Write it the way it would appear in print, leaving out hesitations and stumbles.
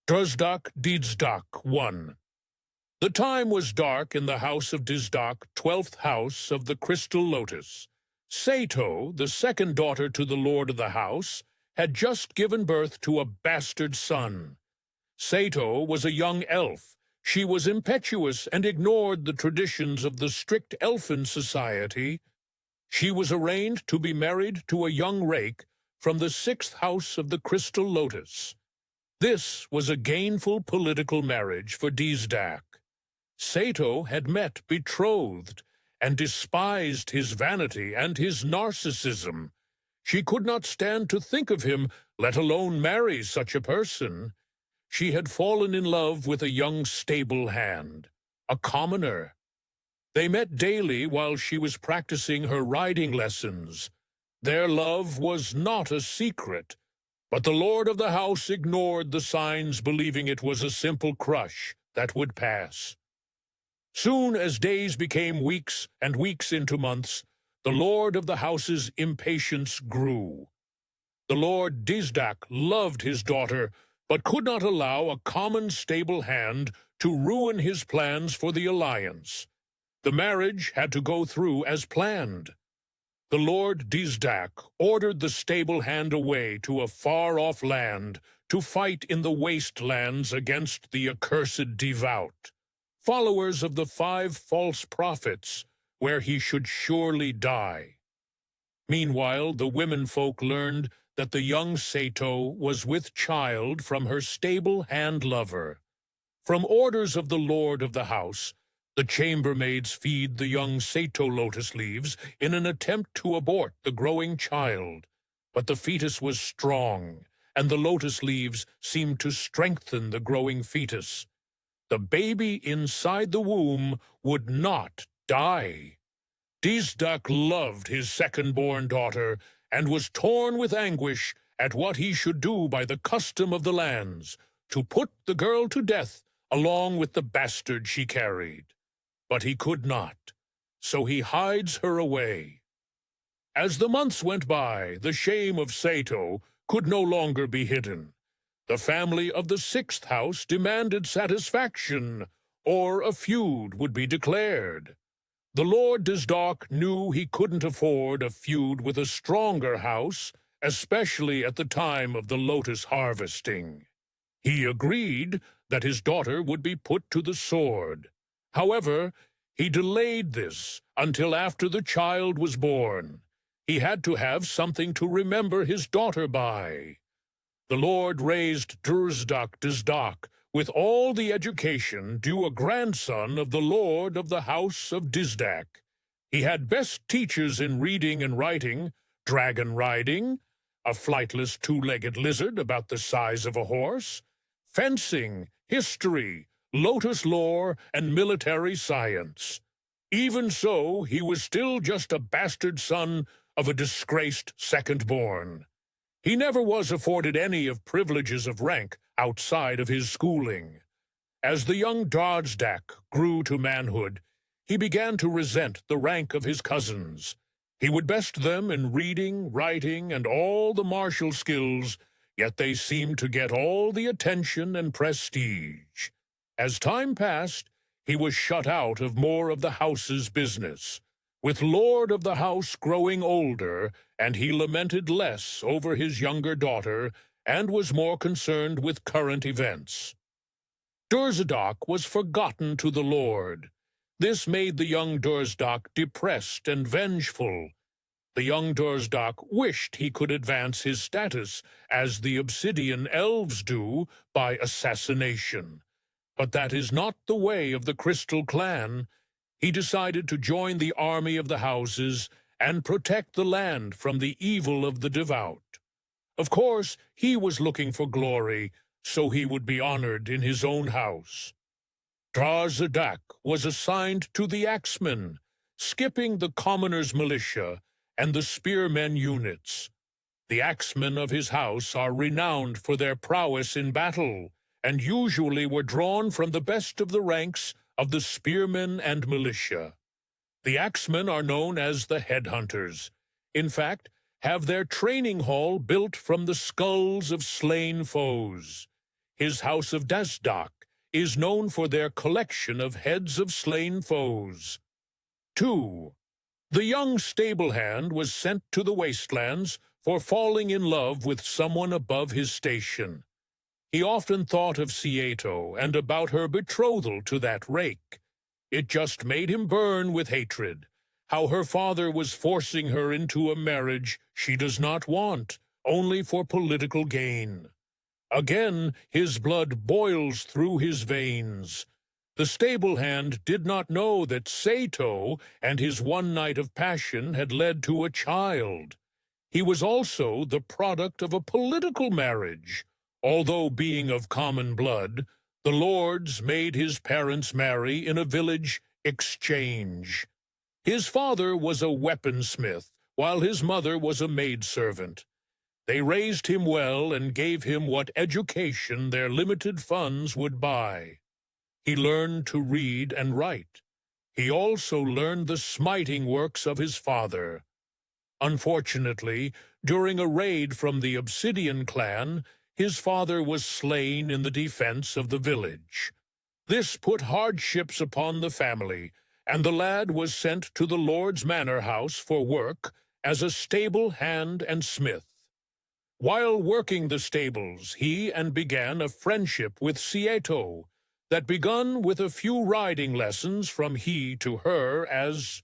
Drz Dak 1. The time was dark in the house of Drz Dak, 12th house of the crystal lotus. Sato, the second daughter to the lord of the house, had just given birth to a bastard son. Sato was a young elf. She was impetuous and ignored the traditions of the strict elfin society. She was arranged to be married to a young rake from the 6th house of the crystal lotus. This was a gainful political marriage for Drz Dak. Sato had met betrothed and despised his vanity and his narcissism. She could not stand to think of him, let alone marry such a person. She had fallen in love with a young stable hand, a commoner. They met daily while she was practicing her riding lessons. Their love was not a secret, but the lord of the house ignored the signs, believing it was a simple crush that would pass. Soon as days became weeks and weeks into months, the lord of the house's impatience grew. The lord Drz Dak loved his daughter, but could not allow a common stable hand to ruin his plans for the alliance. The marriage had to go through as planned. The lord Drz Dak ordered the stable hand away to a far-off land to fight in the wastelands against the accursed devout, followers of the 5 false prophets, where he should surely die. Meanwhile, the womenfolk learned that the young Sato was with child from her stable hand lover. From orders of the lord of the house, the chambermaids feed the young Sato lotus leaves in an attempt to abort the growing child. But the fetus was strong, and the lotus leaves seemed to strengthen the growing fetus. The baby inside the womb would not die. Drz Dak loved his second-born daughter and was torn with anguish at what he should do by the custom of the lands, to put the girl to death along with the bastard she carried. But he could not, so he hides her away. As the months went by, the shame of Sato could no longer be hidden. The family of the 6th house demanded satisfaction, or a feud would be declared. The lord Drz Dak knew he couldn't afford a feud with a stronger house, especially at the time of the lotus harvesting. He agreed that his daughter would be put to the sword. However, he delayed this until after the child was born. He had to have something to remember his daughter by. The lord raised Drz Dak with all the education due a grandson of the lord of the house of Drz Dak. He had best teachers in reading and writing, dragon riding, a flightless 2-legged lizard about the size of a horse, fencing, history, lotus lore, and military science. Even so, he was still just a bastard son of a disgraced second-born. He never was afforded any of privileges of rank outside of his schooling. As the young Drz Dak grew to manhood, he began to resent the rank of his cousins. He would best them in reading, writing, and all the martial skills, yet they seemed to get all the attention and prestige. As time passed, he was shut out of more of the house's business, with lord of the house growing older, and he lamented less over his younger daughter and was more concerned with current events. Drz Dak was forgotten to the lord. This made the young Drz Dak depressed and vengeful. The young Drz Dak wished he could advance his status, as the obsidian elves do, by assassination. But that is not the way of the Crystal Clan. He decided to join the army of the houses and protect the land from the evil of the devout. Of course, he was looking for glory, so he would be honored in his own house. Drz Dak was assigned to the axemen, skipping the commoners' militia and the spearmen units. The axemen of his house are renowned for their prowess in battle, and usually were drawn from the best of the ranks of the spearmen and militia. The axemen are known as the headhunters. In fact, have their training hall built from the skulls of slain foes. his house of Drz Dak, is known for their collection of heads of slain foes. 2. The young stable hand was sent to the wastelands for falling in love with someone above his station. He often thought of Sieto and about her betrothal to that rake. It just made him burn with hatred, how her father was forcing her into a marriage she does not want, only for political gain. Again, his blood boils through his veins. The stable hand did not know that Sieto and his one night of passion had led to a child. He was also the product of a political marriage. Although being of common blood, the lords made his parents marry in a village exchange. His father was a weaponsmith, while his mother was a maidservant. They raised him well and gave him what education their limited funds would buy. He learned to read and write. He also learned the smiting works of his father. Unfortunately, during a raid from the Obsidian clan, his father was slain in the defense of the village. This put hardships upon the family, and the lad was sent to the Lord's manor house for work as a stable hand and smith. While working the stables, he began a friendship with Sieto that begun with a few riding lessons from he to her as